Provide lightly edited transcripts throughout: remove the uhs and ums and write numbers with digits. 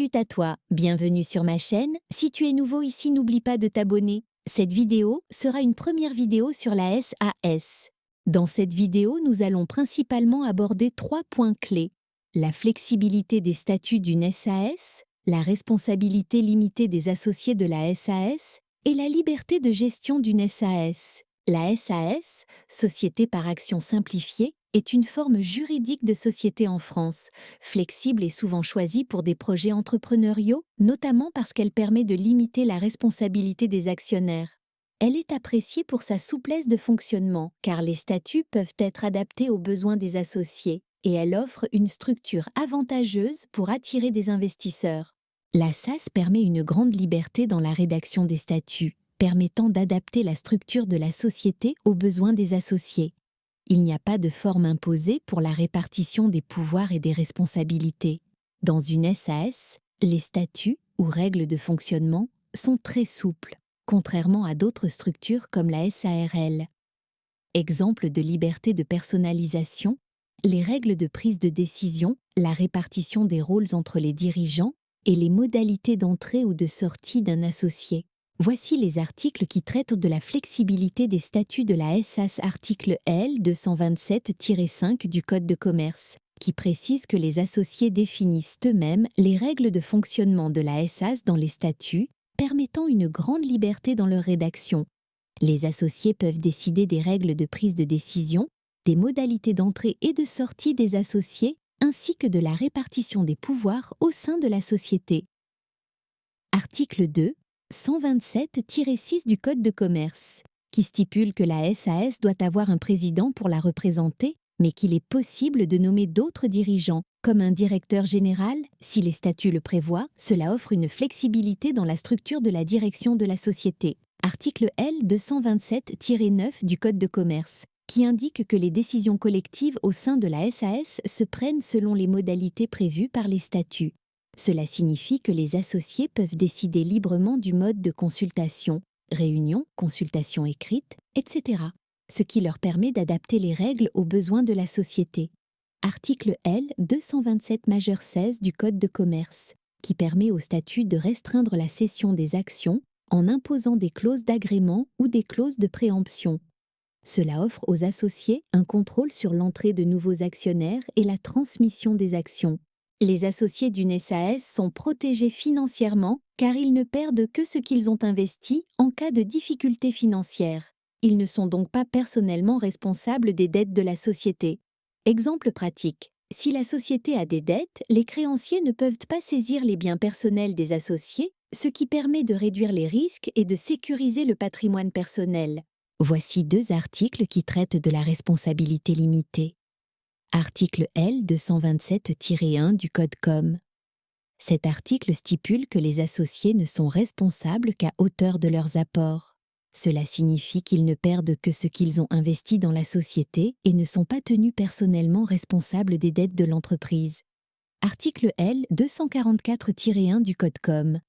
Salut à toi, bienvenue sur ma chaîne. Si tu es nouveau ici, n'oublie pas de t'abonner. Cette vidéo sera une première vidéo sur la SAS. Dans cette vidéo, nous allons principalement aborder 3 points clés. La flexibilité des statuts d'une SAS, la responsabilité limitée des associés de la SAS et la liberté de gestion d'une SAS. La SAS, Société par action simplifiée, est une forme juridique de société en France, flexible et souvent choisie pour des projets entrepreneuriaux, notamment parce qu'elle permet de limiter la responsabilité des actionnaires. Elle est appréciée pour sa souplesse de fonctionnement, car les statuts peuvent être adaptés aux besoins des associés, et elle offre une structure avantageuse pour attirer des investisseurs. La SAS permet une grande liberté dans la rédaction des statuts, permettant d'adapter la structure de la société aux besoins des associés. Il n'y a pas de forme imposée pour la répartition des pouvoirs et des responsabilités. Dans une SAS, les statuts ou règles de fonctionnement sont très souples, contrairement à d'autres structures comme la SARL. Exemple de liberté de personnalisation, les règles de prise de décision, la répartition des rôles entre les dirigeants et les modalités d'entrée ou de sortie d'un associé. Voici les articles qui traitent de la flexibilité des statuts de la SAS. Article L 227-5 du Code de commerce, qui précise que les associés définissent eux-mêmes les règles de fonctionnement de la SAS dans les statuts, permettant une grande liberté dans leur rédaction. Les associés peuvent décider des règles de prise de décision, des modalités d'entrée et de sortie des associés, ainsi que de la répartition des pouvoirs au sein de la société. Article 2. 127-6 du Code de commerce, qui stipule que la SAS doit avoir un président pour la représenter, mais qu'il est possible de nommer d'autres dirigeants, comme un directeur général, si les statuts le prévoient. Cela offre une flexibilité dans la structure de la direction de la société. Article L 227-9 du Code de commerce, qui indique que les décisions collectives au sein de la SAS se prennent selon les modalités prévues par les statuts. Cela signifie que les associés peuvent décider librement du mode de consultation, réunion, consultation écrite, etc., ce qui leur permet d'adapter les règles aux besoins de la société. Article L 227-16 du Code de commerce, qui permet au statut de restreindre la cession des actions en imposant des clauses d'agrément ou des clauses de préemption. Cela offre aux associés un contrôle sur l'entrée de nouveaux actionnaires et la transmission des actions. Les associés d'une SAS sont protégés financièrement car ils ne perdent que ce qu'ils ont investi en cas de difficultés financières. Ils ne sont donc pas personnellement responsables des dettes de la société. Exemple pratique. Si la société a des dettes, les créanciers ne peuvent pas saisir les biens personnels des associés, ce qui permet de réduire les risques et de sécuriser le patrimoine personnel. Voici 2 articles qui traitent de la responsabilité limitée. Article L 227-1 du Code com. Cet article stipule que les associés ne sont responsables qu'à hauteur de leurs apports. Cela signifie qu'ils ne perdent que ce qu'ils ont investi dans la société et ne sont pas tenus personnellement responsables des dettes de l'entreprise. Article L 244-1 du Code com.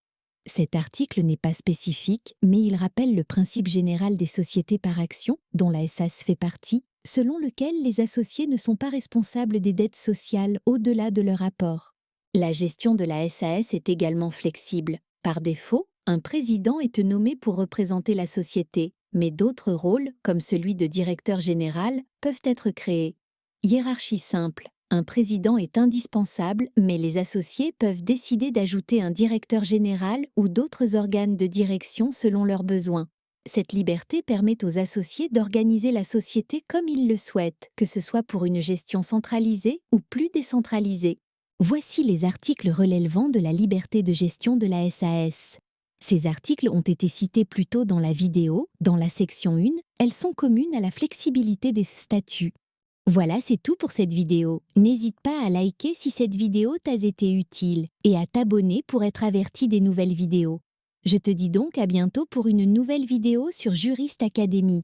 Cet article n'est pas spécifique, mais il rappelle le principe général des sociétés par action, dont la SAS fait partie, selon lequel les associés ne sont pas responsables des dettes sociales au-delà de leur apport. La gestion de la SAS est également flexible. Par défaut, un président est nommé pour représenter la société, mais d'autres rôles, comme celui de directeur général, peuvent être créés. Hiérarchie simple. Un président est indispensable, mais les associés peuvent décider d'ajouter un directeur général ou d'autres organes de direction selon leurs besoins. Cette liberté permet aux associés d'organiser la société comme ils le souhaitent, que ce soit pour une gestion centralisée ou plus décentralisée. Voici les articles relevant de la liberté de gestion de la SAS. Ces articles ont été cités plus tôt dans la vidéo, dans la section 1, elles sont communes à la flexibilité des statuts. Voilà, c'est tout pour cette vidéo. N'hésite pas à liker si cette vidéo t'a été utile et à t'abonner pour être averti des nouvelles vidéos. Je te dis donc à bientôt pour une nouvelle vidéo sur Juriste Academy.